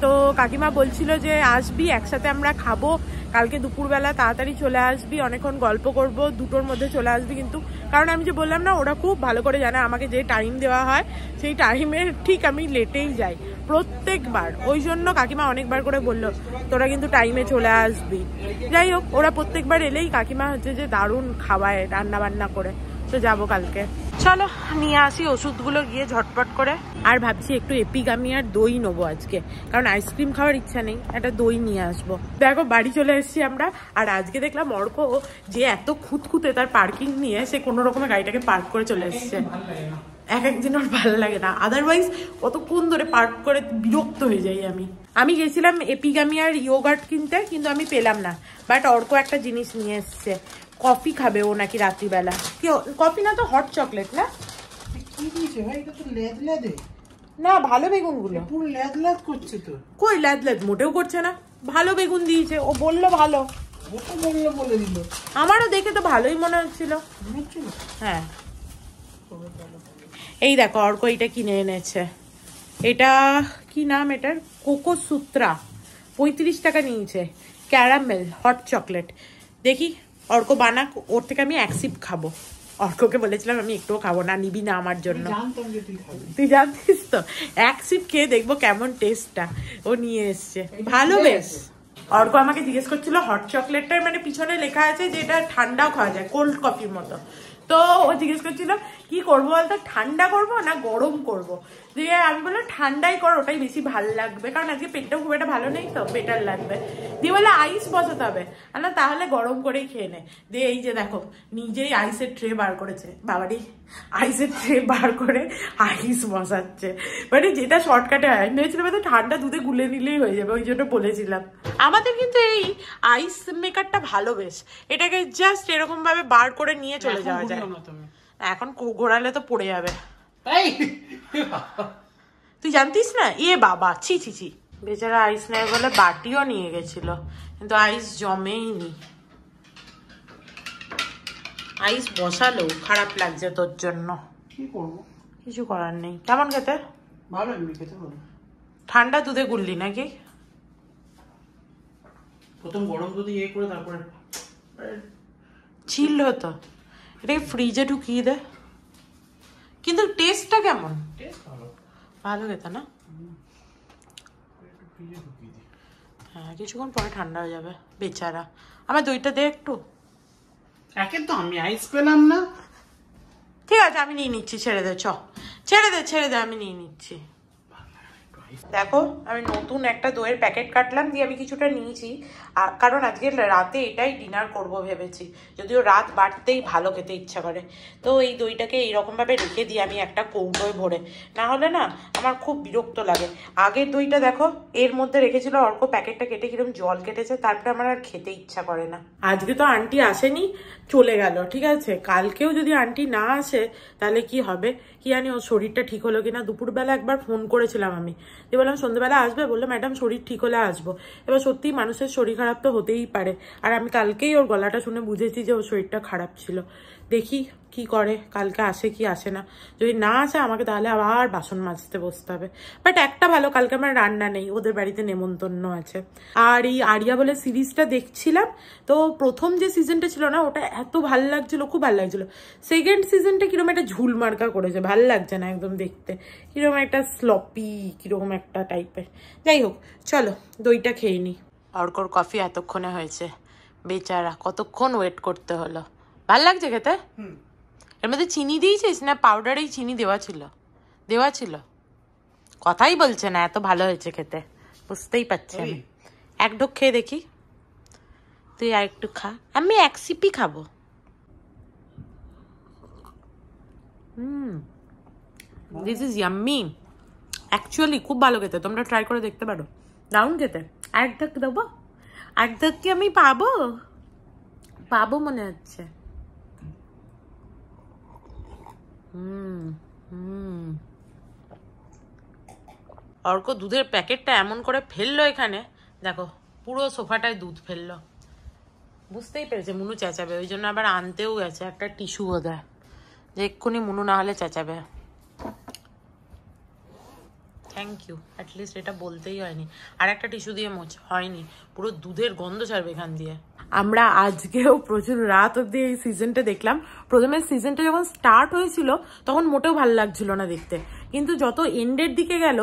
তো কাকিমা বলছিল যে আসবি, একসাথে আমরা খাবো, কালকে দুপুরবেলা তাড়াতাড়ি চলে আসবি, অনেকক্ষণ গল্প করব, 2টোর মধ্যে চলে আসবি। কিন্তু কারণ আমি যে বললাম না, ওরা খুব ভালো করে জানে আমাকে যে টাইম দেওয়া হয় সেই টাইমের ঠিক আমি লেটেই যাই প্রত্যেকবার, ওই জন্য কাকিমা অনেকবার করে বললো তোরা কিন্তু টাইমে চলে আসবি। যাই হোক, ওরা প্রত্যেকবার এলেই কাকিমা হচ্ছে যে দারুণ খাওয়ায় রান্না বান্না করে, তো যাবো কালকে। চলো নিয়ে আসি ওষুধগুলো গিয়ে ঝটপট করে। আর ভাবছি একটু এপিগামি আর দই নেবো আজকে, কারণ আইসক্রিম খাওয়ার ইচ্ছা নেই, একটা দই নিয়ে আসবো। দেখো বাড়ি চলে এসেছি আমরা, আর আজকে দেখলাম অর্ক যে এত খুঁতখুঁতে তার পার্কিং নিয়ে সে কোনো রকমে গাড়িটাকে পার্ক করে চলে এসছে। এক একদিন ওর ভালো লাগে না, আদারওয়াইজ কতক্ষণ ধরে পার্ক করে বিরক্ত হয়ে যাই আমি গেছিলাম এপিগামি আর ইয়োগার্ট কিনতে, কিন্তু আমি পেলাম না, বাট অর্ক একটা জিনিস নিয়ে এসছে, কফি খাবে ও নাকি রাত্রিবেলা। কি কফি না তো হট চকলেট না, কি দিয়েছে ভাই, এটা তো লেদলেদে না, ভালো বেগুন গুলো পুরো লেদলেদ করছে তো। কই লেদলেদ মোটেও করছে না, ভালো বেগুন দিয়েছে, ও বললো ভালো, ও তো বললো বলে দিল, আমারও দেখে তো ভালোই মনে হচ্ছিল। হ্যাঁ এই দেখো অর্ক এটা কিনে এনেছে, এটা কি নাম এটার, কোকো সূত্রা, 35 টাকা নিয়েছে, ক্যারামেল হট চকলেট। দেখি অর্ক বানাক, ওর থেকে আমি 1 সিপ খাবো। অর্ককে বলেছিলাম আমি একটুও খাবো না, নিবি না আমার জন্য, তুই জানতিস তো, 1 সিপ খেয়ে দেখবো কেমন টেস্টটা। ও নিয়ে এসছে, ভালো বেশ। অর্ক আমাকে জিজ্ঞেস করছিল হট চকলেটটার মানে পিছনে লেখা আছে যে এটা ঠান্ডাও খাওয়া যায়, কোল্ড কফির মতো। তো ও জিজ্ঞেস করছিল কি করবো বলতো, ঠান্ডা করবো না গরম করবো, দিয়ে আমি বললাম ঠান্ডাই কর, ওটাই বেশি ভালো লাগবে, কারণ আজকে পেটটাও খুব একটা ভালো নেই তো, বেটার লাগবে। দিয়ে বলে আইস বসাতে হবে, না তাহলে গরম করেই খেয়ে নে। দিয়ে এই যে দেখো নিজেই আইসের ট্রে বার করেছে, বাবারি আইসের ট্রে বার করে আইস বসাচ্ছে, মানে যেটা শর্টকাটে হয়। আমি ভেবেছিলাম তো ঠান্ডা দুধে গুলে নিলেই হয়ে যাবে, ওই জন্য বলেছিলাম। আমাদের কিন্তু এই আইস মেকারটা ভালো বেশ, এটাকে জাস্ট এরকম ভাবে বার করে নিয়ে চলে যাওয়া যায়, এখন ঘোরালে তো পড়ে যাবে। তুই জানতিস না, এ বাবা ছি ছি ছি, বেচারা আইস নেই বলে বাটিও নিয়ে গেছিল, কিন্তু আইস জমেইনি। আইস বসালো, খারাপ লাগছে তোর জন্য। কি করবো, কিছু করার নেই। কেমন খেতে? ভালো, এমনি খেতে ভালো। ঠান্ডা দুধে গুললি নাকি? প্রথম গরম দুধে ইয়ে করে তারপরে চিল হতো। এটাকে ফ্রিজে ঢুকিয়ে দে। কিন্তু টেস্টটা কেমন? টেস্ট ভালো, ভালো খেতে না? হ্যাঁ, কিছুক্ষণ পরে ঠান্ডা হয়ে যাবে। বেচারা, আমার দইটা দে একটু। একে তো আমি আইস পেলাম না। ঠিক আছে, আমি নিয়ে নিচ্ছি, ছেড়ে দে। ছেড়ে দে, আমি নিয়ে নিচ্ছি। দেখো, আমি নতুন একটা দইয়ের প্যাকেট কাটলাম, দিয়ে আমি কিছুটা নিয়েছি, কারণ আজকে রাতে এটাই ডিনার করব ভেবেছি। যদিও রাত বাড়তেই ভালো খেতে ইচ্ছা করে, তো এই দইটাকে এইরকমভাবে রেখে দিই আমি একটা কৌটোয় ভরে, না হলে না আমার খুব বিরক্ত লাগে। আগের দইটা দেখো এর মধ্যে রেখেছিল অর্ক, প্যাকেটটা কেটে কিরকম জল কেটেছে, তারপরে আমার আর খেতে ইচ্ছা করে না। আজকে তো আন্টি আসেনি, চলে গেল, ঠিক আছে। কালকেও যদি আন্টি না আসে তাহলে কি হবে কি জানি, ওর শরীরটা ঠিক হলো কিনা। দুপুরবেলা একবার ফোন করেছিলাম আমি, দিয়ে বললাম সন্ধ্যেবেলা আসবে, বললো ম্যাডাম শরীর ঠিক হলে আসবো। এবার সত্যিই মানুষের শরীর খারাপ তো হতেই পারে, আর আমি কালকেই ওর গলাটা শুনে বুঝেছি যে ওর শরীরটা খারাপ ছিল। দেখি কি করে, কালকে আসে কি আসে না। যদি না আসে আমাকে তাহলে আবার বাসন মাজতে বসতে হবে। বাট একটা ভালো, কালকে আমার রান্না নেই, ওদের বাড়িতে নেমন্তন্ন আছে। আর এই আরিয়া বলে সিরিজটা দেখছিলাম, তো প্রথম যে সিজনটা ছিল না ওটা এত ভাল লাগছিল, খুব ভাল লাগছিল। সেকেন্ড সিজনটা কিরকম একটা ঝুল মার্কা করেছে, ভাল লাগছে না একদম দেখতে, কিরকম একটা স্লপি কিরকম একটা টাইপের। যাই হোক, চলো দইটা খেয়ে নি। অর্কর কফি এতক্ষণে হয়েছে, বেচারা কতক্ষণ ওয়েট করতে হলো। ভাল লাগছে খেতে? এর মধ্যে চিনি দিয়েছিস না পাউডারেই চিনি দেওয়া ছিল? কথাই বলছে না, এত ভালো হয়েছে খেতে, বুঝতেই পারছি আমি। এক ঢোক খেয়ে দেখি, তুই আর একটু খা, আমি এক সিপি খাবো। দিস ইজ ইয়াম্মি, অ্যাকচুয়ালি খুব ভালো খেতে, তোমরা ট্রাই করে দেখতে পারো, দারুণ খেতে। এক ঢোক দেবো? এক ঢোক কি আমি পাবো মনে হচ্ছে। অর্ক দুধের প্যাকেটটা এমন করে ফেললো এখানে, দেখো পুরো সোফাটায় দুধ ফেললো। বুঝতেই পেরেছে মুনু চেঁচাবে, ওই জন্য আবার আনতেও গেছে একটা টিস্যু বোধহয়, যে এক্ষুনি মুনু না হলে চেঁচাবে। থ্যাংক ইউ, অ্যাটলিস্ট এটা বলতেই হয়নি। আর একটা টিস্যু দিয়ে মোছ হয়নি, পুরো দুধের গন্ধ ছাড়বে এখান দিয়ে। আমরা আজকেও প্রচুর রাত অব্দি এই সিজনটা দেখলাম। প্রথমে সিজনটা যখন স্টার্ট হয়েছিল তখন মোটেও ভালো লাগছিল না দেখতে, কিন্তু যত এন্ডের দিকে গেল,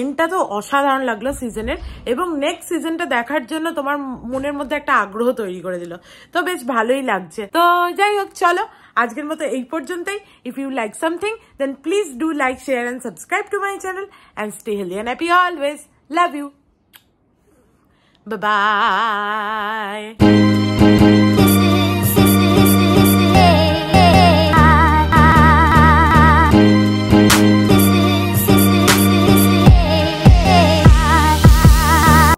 এন্ডটা তো অসাধারণ লাগলো সিজনের, এবং নেক্সট সিজনটা দেখার জন্য তোমার মনের মধ্যে একটা আগ্রহ তৈরি করে দিল, তো বেশ ভালোই লাগছে। তো যাই হোক, চলো আজকের মতো এই পর্যন্তই। If you like something then please do like, share and subscribe to my channel, and stay healthy and happy always. Love you. Bye bye.